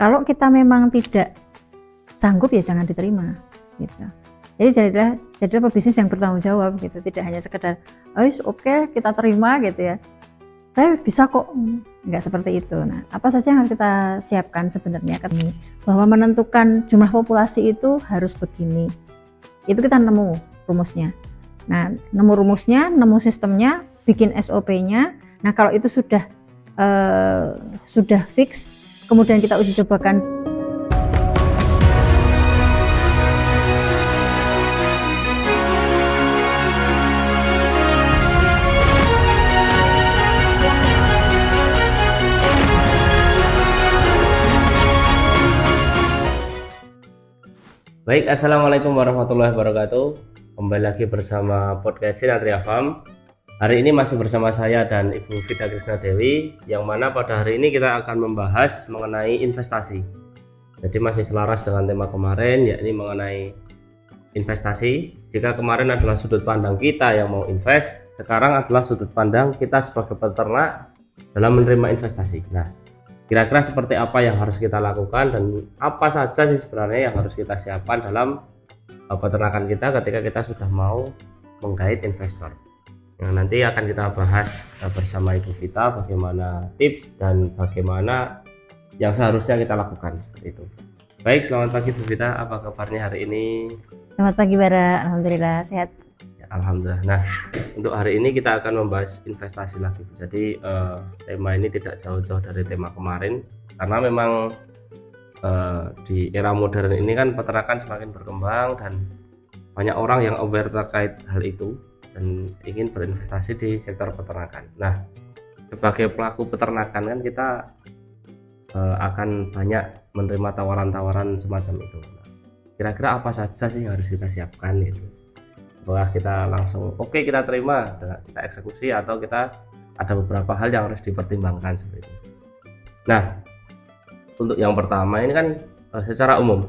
Kalau kita memang tidak sanggup ya jangan diterima gitu. Jadi jadilah pebisnis yang bertanggung jawab gitu, tidak hanya sekedar oke, kita terima gitu ya, saya bisa kok, nggak seperti itu. Nah, apa saja yang harus kita siapkan sebenarnya bahwa menentukan jumlah populasi itu harus begini, itu kita nemu rumusnya. Nah, nemu rumusnya, nemu sistemnya, bikin SOP-nya. Nah, kalau itu sudah fix, kemudian kita uji cobakan. Baik, assalamualaikum warahmatullahi wabarakatuh. Kembali lagi bersama podcast Sinatria Farm. Hari ini masih bersama saya dan Ibu Vida Krisna Dewi, yang mana pada hari ini kita akan membahas mengenai investasi. Jadi masih selaras dengan tema kemarin, yakni mengenai investasi. Jika kemarin adalah sudut pandang kita yang mau invest, sekarang adalah sudut pandang kita sebagai peternak dalam menerima investasi. Nah, kira-kira seperti apa yang harus kita lakukan dan apa saja sih sebenarnya yang harus kita siapkan dalam peternakan kita ketika kita sudah mau menggait investor. Yang nanti akan kita bahas bersama Ibu Vita bagaimana tips dan bagaimana yang seharusnya kita lakukan seperti itu. Baik, selamat pagi Bu Vita, apa kabarnya hari ini? Selamat pagi Bara, alhamdulillah sehat. Ya, alhamdulillah. Nah, untuk hari ini kita akan membahas investasi lagi. Jadi tema ini tidak jauh-jauh dari tema kemarin, karena memang di era modern ini kan peternakan semakin berkembang dan banyak orang yang aware terkait hal itu dan ingin berinvestasi di sektor peternakan. Nah, sebagai pelaku peternakan kan kita akan banyak menerima tawaran-tawaran semacam itu. Nah, kira-kira apa saja sih yang harus kita siapkan itu? Bahwa kita langsung oke, kita terima, kita eksekusi, atau kita ada beberapa hal yang harus dipertimbangkan seperti itu. Nah, untuk yang pertama ini kan secara umum,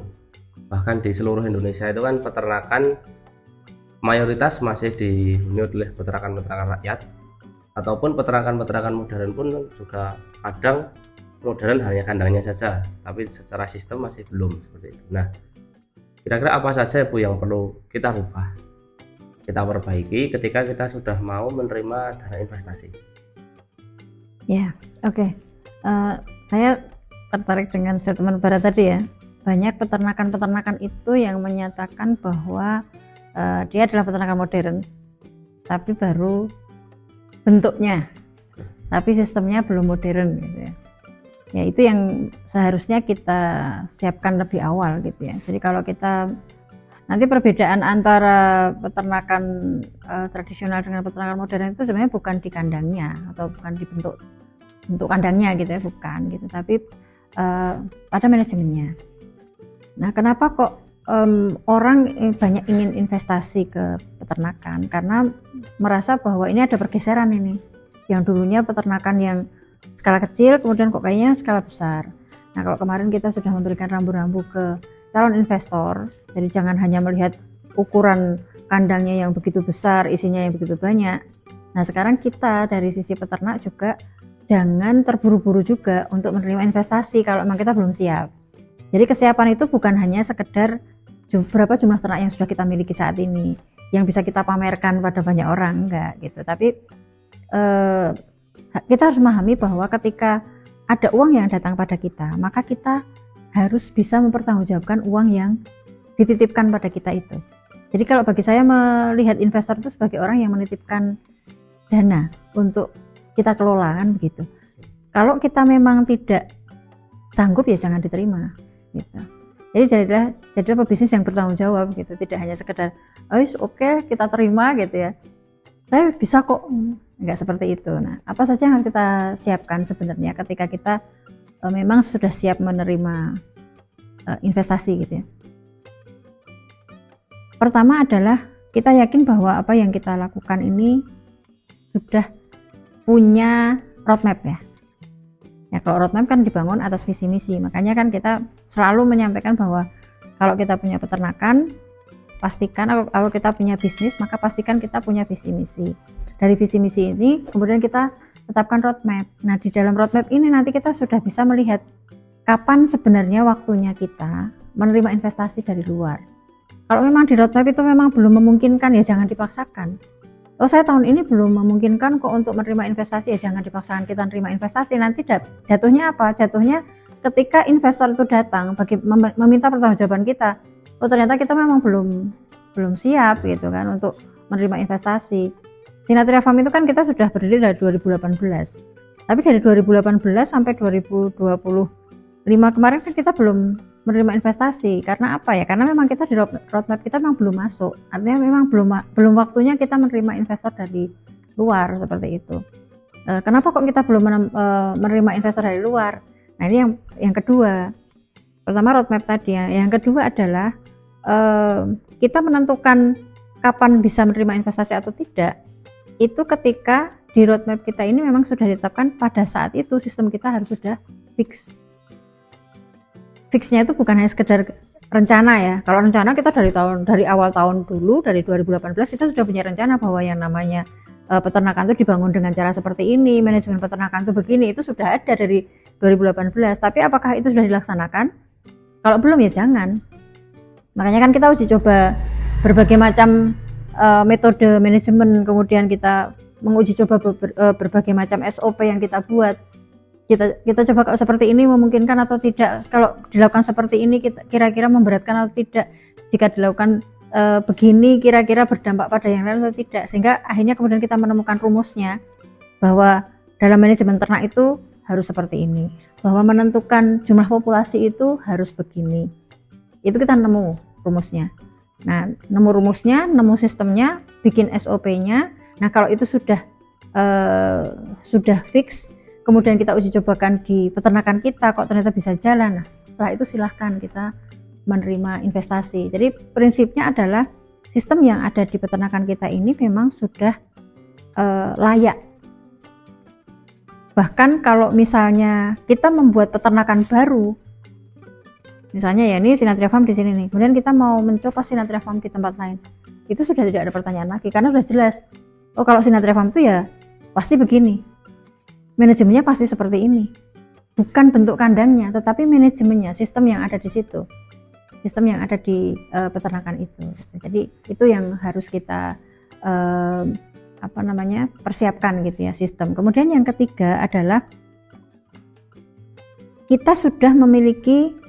bahkan di seluruh Indonesia itu kan peternakan mayoritas masih dihuni oleh peternakan rakyat, ataupun peternakan modern pun juga kadang modern hanya kandangnya saja, tapi secara sistem masih belum seperti itu. Nah, kira-kira apa saja Bu yang perlu kita rubah, kita perbaiki ketika kita sudah mau menerima dana investasi? Ya, oke. Saya tertarik dengan statement Bara tadi ya. Banyak peternakan itu yang menyatakan bahwa dia adalah peternakan modern, tapi baru bentuknya, tapi sistemnya belum modern gitu ya. Ya, itu yang seharusnya kita siapkan lebih awal gitu ya. Jadi kalau kita nanti perbedaan antara peternakan tradisional dengan peternakan modern itu sebenarnya bukan di kandangnya atau bukan di bentuk kandangnya gitu ya, bukan gitu, tapi pada manajemennya. Nah, kenapa kok orang banyak ingin investasi ke peternakan? Karena merasa bahwa ini ada pergeseran ini, yang dulunya peternakan yang skala kecil kemudian kok kayaknya skala besar. Nah, kalau kemarin kita sudah memberikan rambu-rambu ke calon investor, jadi jangan hanya melihat ukuran kandangnya yang begitu besar, isinya yang begitu banyak. Nah, sekarang kita dari sisi peternak juga jangan terburu-buru juga untuk menerima investasi kalau memang kita belum siap. Jadi kesiapan itu bukan hanya sekedar berapa jumlah ternak yang sudah kita miliki saat ini, yang bisa kita pamerkan pada banyak orang, enggak gitu. Tapi kita harus memahami bahwa ketika ada uang yang datang pada kita, maka kita harus bisa mempertanggungjawabkan uang yang dititipkan pada kita itu. Jadi kalau bagi saya melihat investor itu sebagai orang yang menitipkan dana untuk kita kelola, kan begitu. Kalau kita memang tidak sanggup ya jangan diterima gitu. Jadi jadilah pebisnis yang bertanggung jawab gitu, tidak hanya sekedar oke, kita terima gitu ya, saya bisa kok, nggak seperti itu. Nah, apa saja yang harus kita siapkan sebenarnya ketika kita memang sudah siap menerima investasi gitu ya. Pertama adalah kita yakin bahwa apa yang kita lakukan ini sudah punya roadmap ya. Ya, kalau roadmap kan dibangun atas visi misi, makanya kan kita selalu menyampaikan bahwa kalau kita punya peternakan, pastikan, kalau kita punya bisnis, maka pastikan kita punya visi misi. Dari visi misi ini kemudian kita tetapkan roadmap. Nah, di dalam roadmap ini nanti kita sudah bisa melihat kapan sebenarnya waktunya kita menerima investasi dari luar. Kalau memang di roadmap itu memang belum memungkinkan, ya jangan dipaksakan. Oh, saya tahun ini belum memungkinkan kok untuk menerima investasi, ya jangan dipaksakan kita menerima investasi. Nanti jatuhnya apa? Jatuhnya ketika investor itu datang meminta pertanggungjawaban kita, oh ternyata kita memang belum siap gitu kan untuk menerima investasi. Sinatria Farm itu kan kita sudah berdiri dari 2018. Tapi dari 2018 sampai 2025 kemarin kan kita belum menerima investasi. Karena apa ya? Karena memang kita di roadmap kita memang belum masuk. Artinya memang belum waktunya kita menerima investor dari luar seperti itu. Kenapa kok kita belum menerima investor dari luar? Nah, ini yang kedua. Pertama roadmap tadi ya. Yang kedua adalah kita menentukan kapan bisa menerima investasi atau tidak. Itu ketika di roadmap kita ini memang sudah ditetapkan pada saat itu sistem kita harus sudah fix. Fixnya itu bukan hanya sekedar rencana ya. Kalau rencana kita dari awal tahun dulu, dari 2018 kita sudah punya rencana bahwa yang namanya peternakan itu dibangun dengan cara seperti ini, manajemen peternakan itu begini, itu sudah ada dari 2018. Tapi apakah itu sudah dilaksanakan? Kalau belum ya jangan. Makanya kan kita uji coba berbagai macam metode manajemen, kemudian kita menguji coba berbagai macam SOP yang kita buat. Kita coba kalau seperti ini memungkinkan atau tidak, kalau dilakukan seperti ini kira-kira memberatkan atau tidak, jika dilakukan begini kira-kira berdampak pada yang lain atau tidak, sehingga akhirnya kemudian kita menemukan rumusnya bahwa dalam manajemen ternak itu harus seperti ini, bahwa menentukan jumlah populasi itu harus begini. Itu kita nemu rumusnya. Nah, nemu rumusnya, nemu sistemnya, bikin SOP-nya. Nah, kalau itu sudah fix, kemudian kita uji cobakan di peternakan kita, kok ternyata bisa jalan. Nah, setelah itu silahkan kita menerima investasi. Jadi prinsipnya adalah sistem yang ada di peternakan kita ini memang sudah layak. Bahkan kalau misalnya kita membuat peternakan baru, misalnya ya ini Sinatria Farm di sini nih, kemudian kita mau mencoba Sinatria Farm di tempat lain, itu sudah tidak ada pertanyaan lagi karena sudah jelas. Oh, kalau Sinatria Farm itu ya pasti begini, manajemennya pasti seperti ini, bukan bentuk kandangnya tetapi manajemennya, sistem yang ada di situ, sistem yang ada di peternakan itu. Jadi itu yang harus kita persiapkan gitu ya, sistem. Kemudian yang ketiga adalah kita sudah memiliki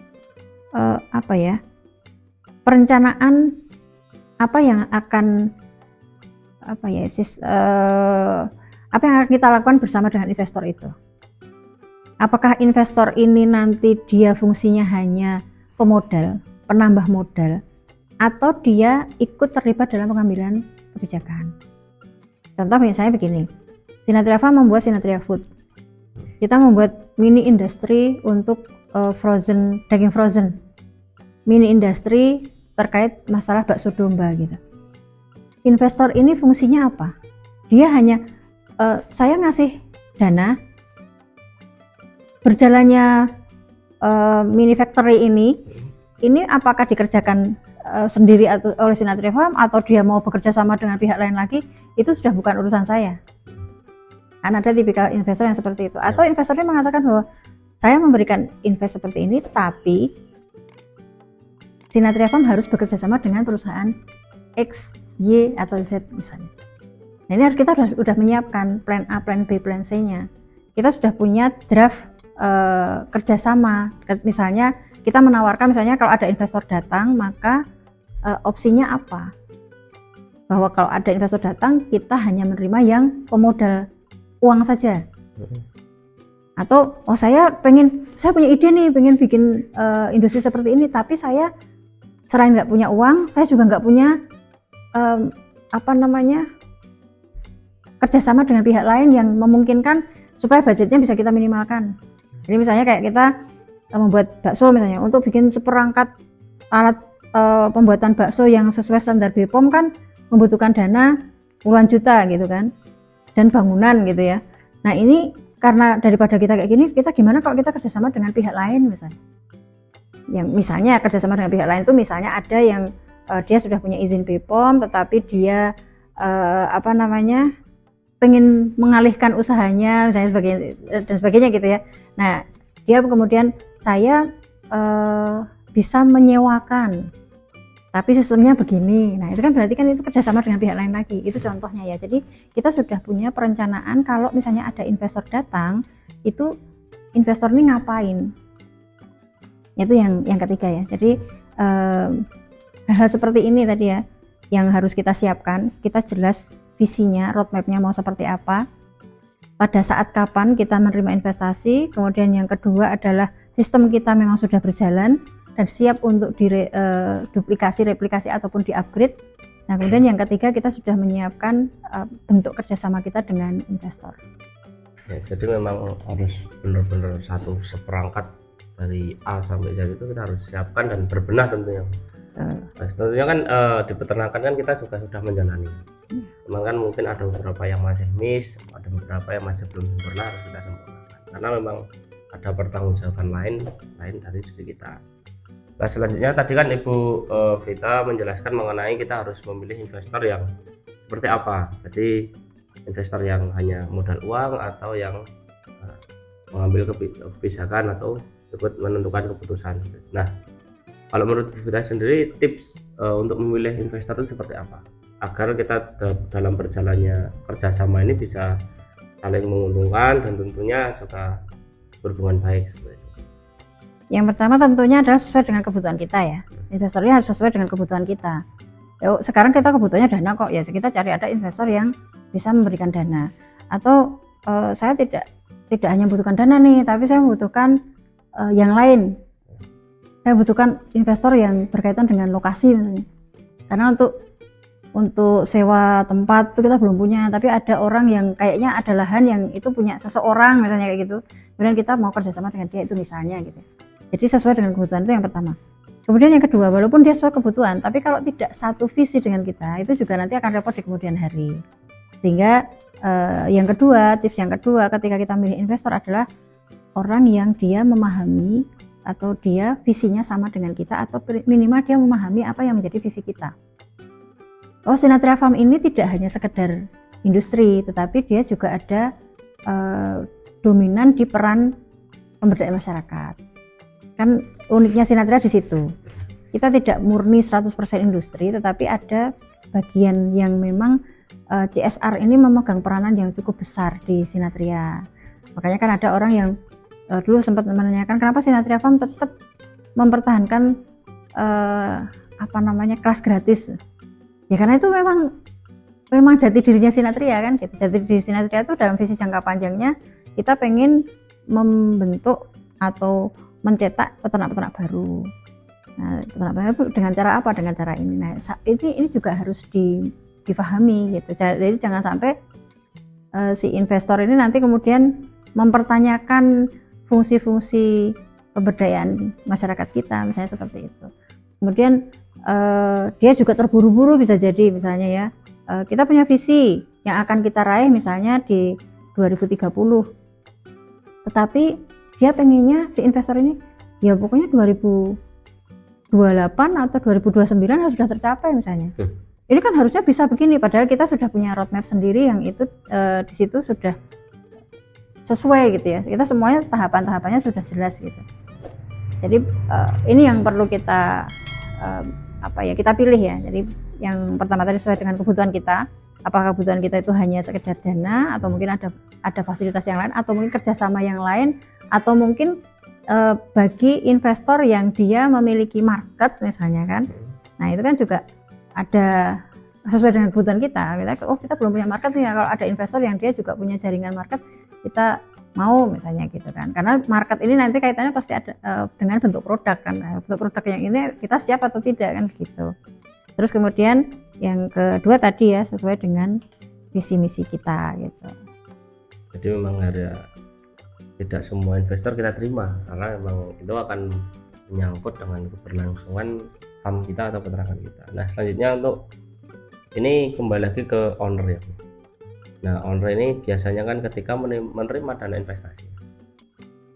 perencanaan apa yang akan kita lakukan bersama dengan investor itu. Apakah investor ini nanti dia fungsinya hanya pemodal, penambah modal, atau dia ikut terlibat dalam pengambilan kebijakan. Contoh misalnya begini, Sinatria Farm membuat Sinatria Food, kita membuat mini industri untuk daging frozen, mini industri terkait masalah bakso domba gitu. Investor ini fungsinya apa? Dia hanya saya ngasih dana, berjalannya mini factory ini apakah dikerjakan sendiri atau oleh Sinatria Farm atau dia mau bekerja sama dengan pihak lain lagi, itu sudah bukan urusan saya. Kan ada tipikal investor yang seperti itu. Atau investornya mengatakan bahwa saya memberikan invest seperti ini, tapi Sinatria Farm harus bekerja sama dengan perusahaan X, Y, atau Z misalnya. Nah, ini harus kita sudah menyiapkan plan A, plan B, plan C-nya. Kita sudah punya draft kerjasama. Misalnya kita menawarkan, misalnya kalau ada investor datang, maka opsinya apa? Bahwa kalau ada investor datang, kita hanya menerima yang pemodal uang saja. Atau saya punya ide nih, pengen bikin industri seperti ini, tapi saya selain nggak punya uang, saya juga nggak punya kerjasama dengan pihak lain yang memungkinkan supaya budgetnya bisa kita minimalkan. Jadi misalnya kayak kita membuat bakso misalnya, untuk bikin seperangkat alat pembuatan bakso yang sesuai standar BPOM kan membutuhkan dana puluhan juta gitu kan, dan bangunan gitu ya. Nah ini karena daripada kita kayak gini, kita gimana kalau kita kerjasama dengan pihak lain misalnya. Yang misalnya kerjasama dengan pihak lain itu misalnya ada yang dia sudah punya izin BPOM, tetapi dia pengen mengalihkan usahanya misalnya dan sebagainya gitu ya. Nah dia kemudian saya bisa menyewakan, tapi sistemnya begini. Nah, itu kan berarti kan itu kerjasama dengan pihak lain lagi. Itu contohnya ya. Jadi kita sudah punya perencanaan kalau misalnya ada investor datang, itu investor ini ngapain. Itu yang ketiga ya. Jadi hal seperti ini tadi ya, yang harus kita siapkan. Kita jelas visinya, roadmap-nya mau seperti apa. Pada saat kapan kita menerima investasi. Kemudian yang kedua adalah sistem kita memang sudah berjalan dan siap untuk duplikasi, replikasi ataupun di-upgrade. Nah, kemudian yang ketiga kita sudah menyiapkan bentuk kerjasama kita dengan investor. Ya, jadi memang harus benar-benar satu seperangkat dari A sampai Z itu kita harus siapkan dan berbenah tentunya. Nah, tentunya kan di peternakan kan kita juga sudah menjalani. Memang kan mungkin ada beberapa yang masih miss, ada beberapa yang masih belum sempurna, harus kita sempurnakan. Karena memang ada pertanggungjawaban lain dari diri kita. Nah, selanjutnya tadi kan Ibu Vita menjelaskan mengenai kita harus memilih investor yang seperti apa. Jadi investor yang hanya modal uang atau yang mengambil kebijakan atau ikut menentukan keputusan. Nah, kalau menurut Ibu Vita sendiri tips untuk memilih investor itu seperti apa agar kita dalam berjalannya kerjasama ini bisa saling menguntungkan dan tentunya juga berhubungan baik seperti itu. Yang pertama tentunya adalah sesuai dengan kebutuhan kita ya. Investornya harus sesuai dengan kebutuhan kita. Sekarang kita kebutuhannya dana kok ya, kita cari ada investor yang bisa memberikan dana. Atau saya tidak hanya membutuhkan dana nih, tapi saya membutuhkan yang lain. Saya butuhkan investor yang berkaitan dengan lokasi misalnya. Karena untuk sewa tempat itu kita belum punya, tapi ada orang yang kayaknya ada lahan yang itu punya seseorang misalnya kayak gitu. Kemudian kita mau kerjasama dengan dia itu misalnya gitu. Jadi sesuai dengan kebutuhan itu yang pertama. Kemudian yang kedua, walaupun dia sesuai kebutuhan, tapi kalau tidak satu visi dengan kita, itu juga nanti akan repot di kemudian hari. Sehingga yang kedua, tips yang kedua ketika kita milih investor adalah orang yang dia memahami atau dia visinya sama dengan kita atau minimal dia memahami apa yang menjadi visi kita. Oh, Sinatria Farm ini tidak hanya sekedar industri, tetapi dia juga ada dominan di peran pemberdayaan masyarakat. Kan uniknya Sinatria di situ. Kita tidak murni 100% industri, tetapi ada bagian yang memang CSR ini memegang peranan yang cukup besar di Sinatria. Makanya kan ada orang yang dulu sempat menanyakan kenapa Sinatria Farm tetap mempertahankan kelas gratis. Ya karena itu memang jati dirinya Sinatria kan gitu. Jati diri Sinatria itu dalam visi jangka panjangnya kita pengen membentuk atau mencetak peternak-peternak baru. Nah, peternak baru dengan cara apa? Dengan cara ini. Nah, ini juga harus dipahami gitu. Jadi jangan sampai si investor ini nanti kemudian mempertanyakan fungsi-fungsi pemberdayaan masyarakat kita, misalnya seperti itu. Kemudian dia juga terburu-buru bisa jadi misalnya ya. Kita punya visi yang akan kita raih misalnya di 2030. Tetapi dia pengennya si investor ini ya pokoknya 2028 atau 2029 harus sudah tercapai misalnya. Ini kan harusnya bisa begini, padahal kita sudah punya roadmap sendiri yang itu di situ sudah sesuai gitu ya. Kita semuanya tahapan-tahapannya sudah jelas gitu. Jadi ini yang perlu kita kita pilih ya. Jadi yang pertama tadi sesuai dengan kebutuhan kita. Apakah kebutuhan kita itu hanya sekedar dana atau mungkin ada fasilitas yang lain atau mungkin kerjasama yang lain atau mungkin bagi investor yang dia memiliki market misalnya kan. Nah itu kan juga ada sesuai dengan kebutuhan kita. Kita belum punya market nih, kalau ada investor yang dia juga punya jaringan market, kita mau misalnya gitu kan. Karena market ini nanti kaitannya pasti ada dengan bentuk produk kan. Bentuk produk yang ini kita siap atau tidak kan gitu. Terus kemudian yang kedua tadi ya sesuai dengan visi misi kita gitu. Jadi memang tidak semua investor kita terima karena memang itu akan menyangkut dengan keberlangsungan farm kita atau peternakan kita. Nah selanjutnya untuk ini kembali lagi ke owner ya. Nah owner ini biasanya kan ketika menerima dana investasi,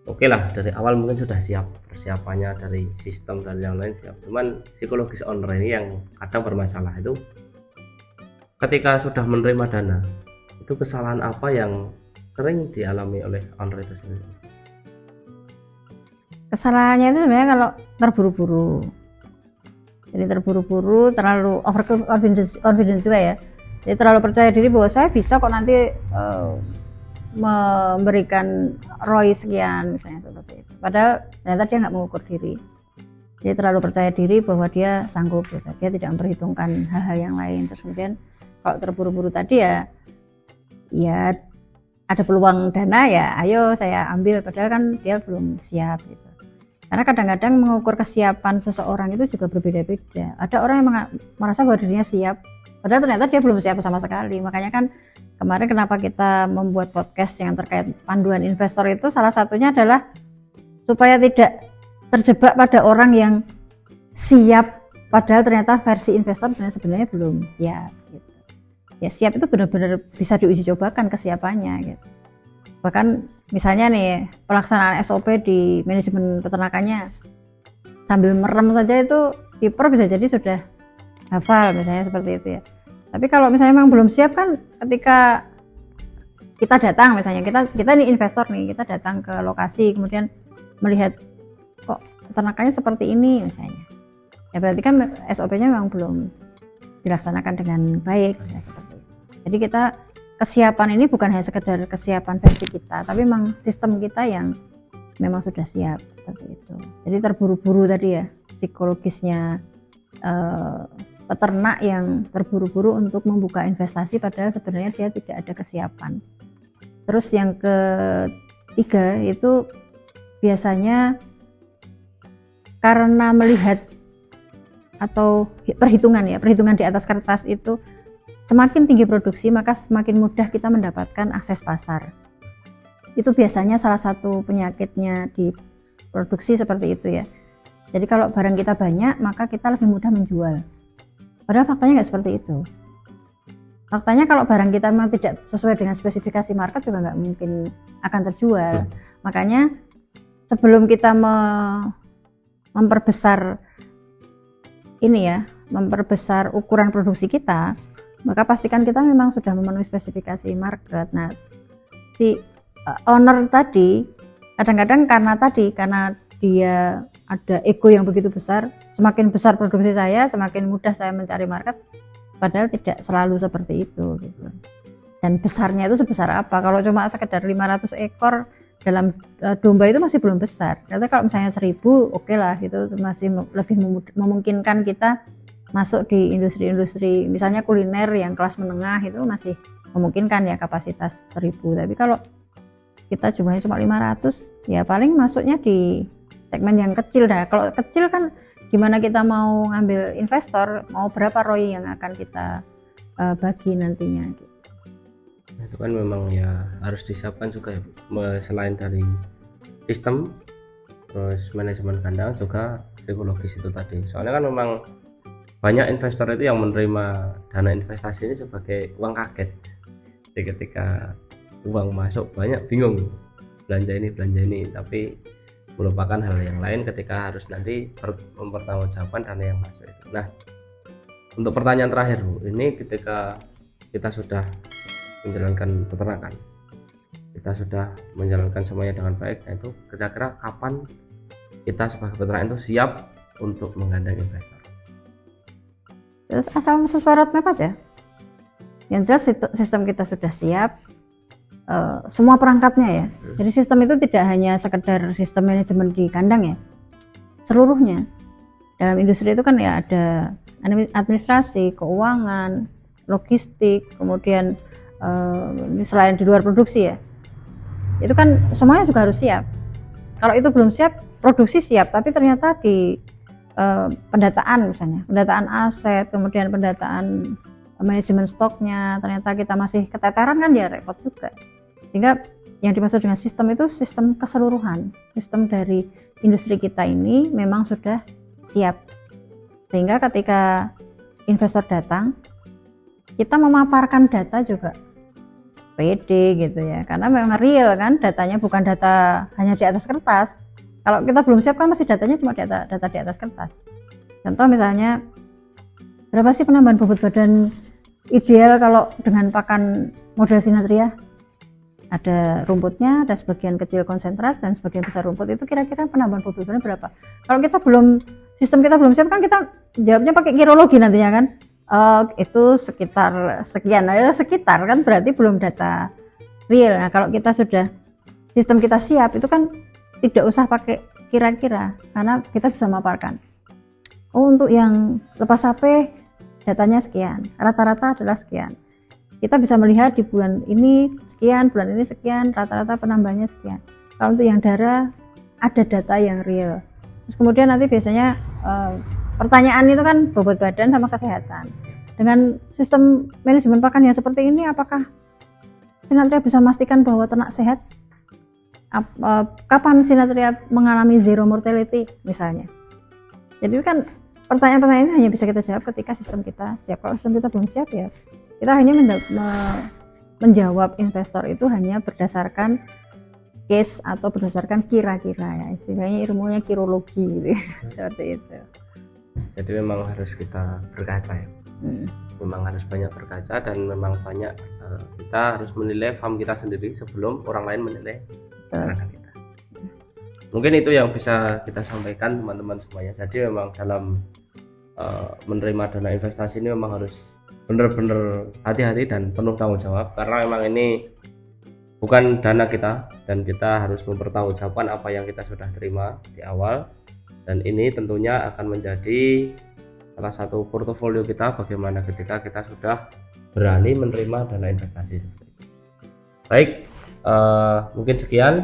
oke lah dari awal mungkin sudah siap persiapannya dari sistem dan yang lain siap. Cuman psikologis owner ini yang kadang bermasalah itu ketika sudah menerima dana itu kesalahan apa yang sering dialami oleh owner itu sendiri? kesalahannya itu sebenarnya kalau terburu-buru. Jadi terburu-buru, terlalu over confidence juga ya. Jadi terlalu percaya diri bahwa saya bisa kok nanti memberikan ROI sekian misalnya seperti itu. Padahal ternyata dia nggak mengukur diri. Dia terlalu percaya diri bahwa dia sanggup, gitu. Dia tidak memperhitungkan hal-hal yang lain. Terus kemudian kalau terburu-buru tadi ya ada peluang dana ya ayo saya ambil, padahal kan dia belum siap gitu. Karena kadang-kadang mengukur kesiapan seseorang itu juga berbeda-beda. Ada orang yang merasa bahwa dirinya siap, padahal ternyata dia belum siap sama sekali. Makanya kan kemarin kenapa kita membuat podcast yang terkait panduan investor itu salah satunya adalah supaya tidak terjebak pada orang yang siap, padahal ternyata versi investor sebenarnya belum siap. Gitu. Ya siap itu benar-benar bisa diuji cobakan kesiapannya. Gitu. Bahkan misalnya nih pelaksanaan SOP di manajemen peternakannya sambil merem saja itu kiper bisa jadi sudah hafal misalnya seperti itu ya. Tapi kalau misalnya memang belum siap kan ketika kita datang misalnya kita nih investor nih, kita datang ke lokasi kemudian melihat kok peternakannya seperti ini misalnya. Ya berarti kan SOP-nya memang belum dilaksanakan dengan baik ya, seperti itu. Jadi kita kesiapan ini bukan hanya sekedar kesiapan versi kita, tapi memang sistem kita yang memang sudah siap seperti itu. Jadi terburu-buru tadi ya, psikologisnya peternak yang terburu-buru untuk membuka investasi padahal sebenarnya dia tidak ada kesiapan. Terus yang ketiga itu biasanya karena melihat atau perhitungan di atas kertas itu semakin tinggi produksi maka semakin mudah kita mendapatkan akses pasar. Itu biasanya salah satu penyakitnya di produksi seperti itu ya. Jadi kalau barang kita banyak maka kita lebih mudah menjual. Padahal faktanya nggak seperti itu. Faktanya kalau barang kita memang tidak sesuai dengan spesifikasi market juga nggak mungkin akan terjual. Makanya sebelum kita memperbesar ukuran produksi kita, maka pastikan kita memang sudah memenuhi spesifikasi market. Nah, si owner tadi kadang-kadang karena dia ada ego yang begitu besar, semakin besar produksi saya, semakin mudah saya mencari market, padahal tidak selalu seperti itu gitu. Dan besarnya itu sebesar apa? Kalau cuma sekedar 500 ekor dalam domba itu masih belum besar. Ternyata kalau misalnya 1000 oke lah, itu masih lebih memungkinkan kita masuk di industri-industri misalnya kuliner yang kelas menengah, itu masih memungkinkan ya kapasitas 1000. Tapi kalau kita jumlahnya cuma 500 ya paling masuknya di segmen yang kecil. Nah kalau kecil kan gimana kita mau ngambil investor, mau berapa ROI yang akan kita bagi nantinya gitu. Itu kan memang ya harus disiapkan juga ya, selain dari sistem terus manajemen kandang juga psikologis itu tadi. Soalnya kan memang banyak investor itu yang menerima dana investasi ini sebagai uang kaget. Jadi ketika uang masuk banyak bingung belanja ini, tapi melupakan hal yang lain ketika harus nanti mempertanggungjawabkan dana yang masuk itu. Nah, untuk pertanyaan terakhir Bu, ini ketika kita sudah menjalankan peternakan, kita sudah menjalankan semuanya dengan baik, nah itu kira-kira kapan kita sebagai peternak itu siap untuk menggandeng investor? Terus asal sesuai roadmap aja. Yang jelas sistem kita sudah siap, semua perangkatnya ya. Jadi sistem itu tidak hanya sekedar sistem manajemen di kandang ya, seluruhnya. Dalam industri itu kan ya ada administrasi, keuangan, logistik, kemudian selain di luar produksi ya, itu kan semuanya juga harus siap. Kalau itu belum siap, produksi siap, tapi ternyata di pendataan misalnya, pendataan aset, kemudian pendataan manajemen stoknya, ternyata kita masih keteteran kan ya repot juga. Sehingga yang dimaksud dengan sistem itu sistem keseluruhan, sistem dari industri kita ini memang sudah siap. Sehingga ketika investor datang, kita memaparkan data juga pede gitu ya, karena memang real kan, datanya bukan data hanya di atas kertas. Kalau kita belum siap kan masih datanya cuma data di atas kertas. Contoh misalnya, berapa sih penambahan bobot badan ideal kalau dengan pakan model Sinatria? ada rumputnya, ada sebagian kecil konsentrat dan sebagian besar rumput. Itu kira-kira penambahan bobot badannya berapa? Kalau kita belum, sistem kita belum siap kan, kita jawabnya pakai kirologi nantinya kan. Itu sekitar sekian, sekitar kan berarti belum data real. Nah, kalau kita sudah, sistem kita siap, itu kan tidak usah pakai kira-kira, karena kita bisa memaparkan. Oh, untuk yang lepas HP datanya sekian, rata-rata adalah sekian. Kita bisa melihat di bulan ini sekian, bulan ini sekian, rata-rata penambahannya sekian. Kalau untuk yang darah ada data yang real. Terus kemudian nanti biasanya pertanyaan itu kan bobot badan sama kesehatan. Dengan sistem manajemen pakan yang seperti ini, apakah Sinatria bisa memastikan bahwa ternak sehat? Kapan Sinatria mengalami zero mortality misalnya? Jadi kan pertanyaan-pertanyaan itu hanya bisa kita jawab ketika sistem kita siap. Kalau sistem kita belum siap, ya kita hanya menjawab investor itu hanya berdasarkan case atau berdasarkan kira-kira, ya istilahnya ilmunya kirologi gitu. Seperti itu. Jadi memang harus kita berkaca ya. Memang harus banyak berkaca dan memang banyak kita harus menilai farm kita sendiri sebelum orang lain menilai ternak kita. Mungkin itu yang bisa kita sampaikan teman-teman semuanya. Jadi memang dalam menerima dana investasi ini memang harus benar-benar hati-hati dan penuh tanggung jawab, karena memang ini bukan dana kita dan kita harus mempertanggungjawabkan apa yang kita sudah terima di awal, dan ini tentunya akan menjadi salah satu portofolio kita bagaimana ketika kita sudah berani menerima dana investasi seperti itu. Baik, mungkin sekian,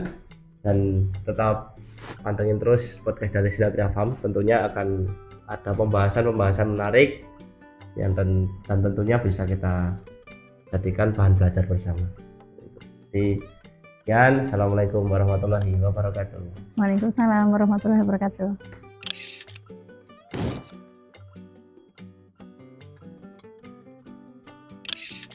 dan tetap pantengin terus podcast dari Sinatria Farm. Tentunya akan ada pembahasan menarik yang dan tentunya bisa kita jadikan bahan belajar bersama. Jadi sekian, assalamualaikum warahmatullahi wabarakatuh. Waalaikumsalam warahmatullahi wabarakatuh.